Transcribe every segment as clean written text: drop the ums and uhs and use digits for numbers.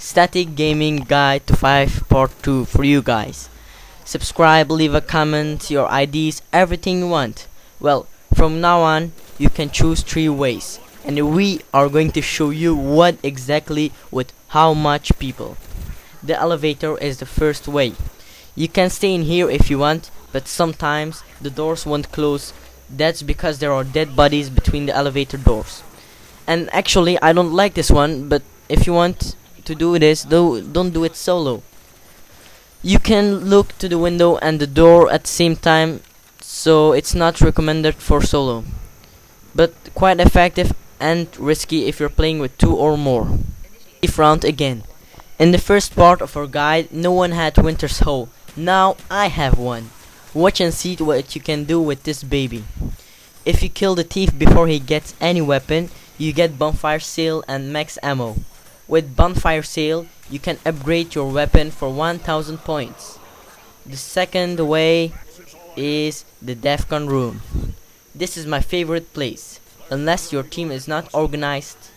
Static Gaming Guide to 5 Part 2 for you guys. Subscribe, leave a comment, your IDs, everything you want. Well, from now on, you can choose 3 ways. And we are going to show you what exactly with how much people. The elevator is the first way. You can stay in here if you want, but sometimes the doors won't close. That's because there are dead bodies between the elevator doors. And actually, I don't like this one, but if you want to do this, don't do it solo. You can look to the window and the door at the same time, so it's not recommended for solo, but quite effective and risky if you're playing with 2 or more. If round again. In the first part of our guide, no one had Winter's Hole. Now I have one. Watch and see what you can do with this baby. If you kill the thief before he gets any weapon, you get bonfire sale and max ammo. With bonfire sale, you can upgrade your weapon for 1000 points. The second way is the Defcon room. This is my favorite place. Unless your team is not organized,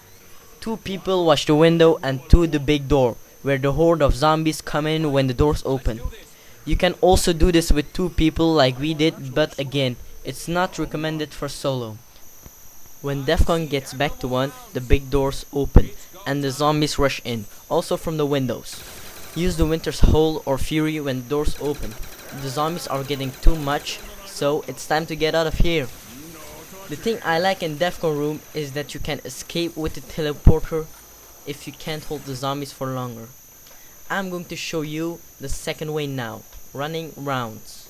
2 people watch the window and 2 the big door, where the horde of zombies come in when the doors open. You can also do this with 2 people like we did, but again, it's not recommended for solo. When Defcon gets back to 1, the big doors open and the zombies rush in, also from the windows. Use the Winter's Hole or Fury when the doors open. The zombies are getting too much, so it's time to get out of here. The thing I like in Defcon room is that you can escape with the teleporter if you can't hold the zombies for longer. I'm going to show you the second way now, running rounds.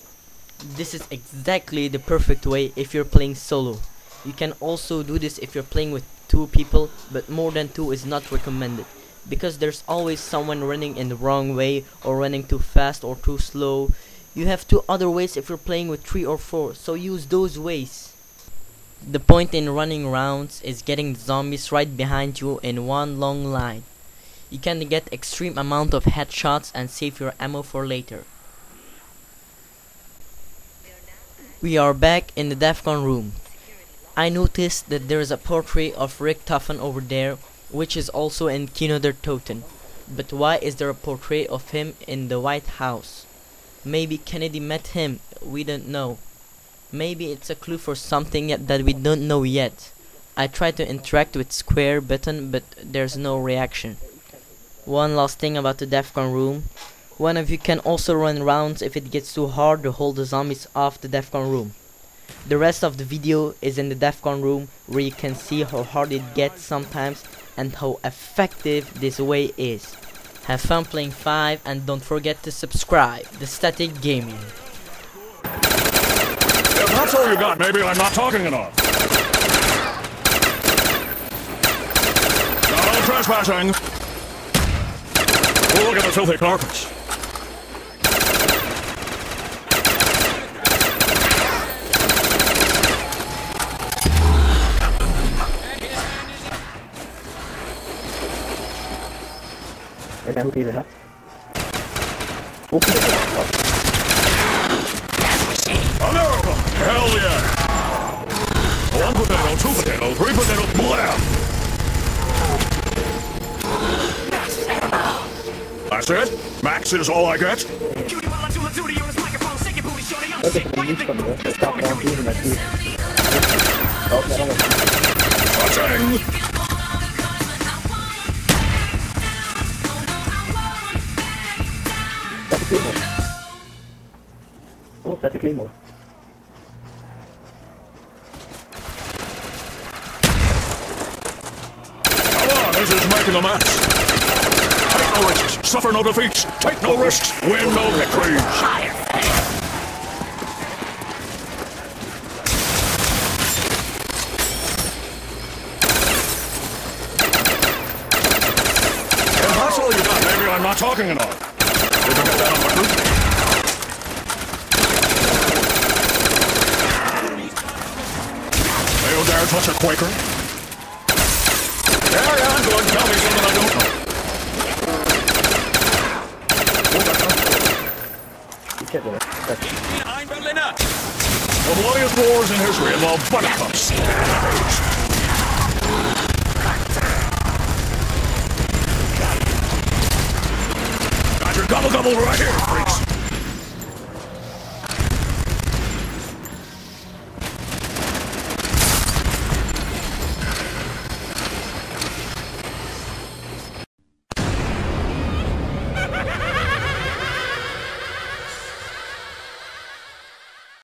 This is exactly the perfect way if you're playing solo. You can also do this if you're playing with 2 people, but more than 2 is not recommended, because there's always someone running in the wrong way or running too fast or too slow. You have 2 other ways if you're playing with 3 or 4, so use those ways. The point in running rounds is getting the zombies right behind you in one long line. You can get extreme amount of headshots and save your ammo for later. We are back in the Defcon room. I noticed that there is a portrait of Rick Tuffin over there, which is also in Kino der Toten. But why is there a portrait of him in the White House? Maybe Kennedy met him, we don't know. Maybe it's a clue for something that we don't know yet. I tried to interact with square button, but there's no reaction. One last thing about the Defcon room. One of you can also run rounds if it gets too hard to hold the zombies off the Defcon room. The rest of the video is in the Defcon room, where you can see how hard it gets sometimes and how effective this way is. Have fun playing 5 and don't forget to subscribe. The Static Gaming. If that's all you got, maybe I'm not talking enough. No trespassing. Look at the filthy carpets. America. Hell yeah! 1 potato, 2 potato, 3 potato, blam! That's it? Max is all I get? Touching! Oh, static claymore. Come on, this is making a mess. Take no risks, suffer no defeats. Take no risks, win no victories. If that's all you got, maybe I'm not talking enough. Did you get that on my group? You dare touch a Quaker? Yeah, good. Tell me something I don't know. The bloodiest wars in history involve buttercups. Gobble gobble right here, freak.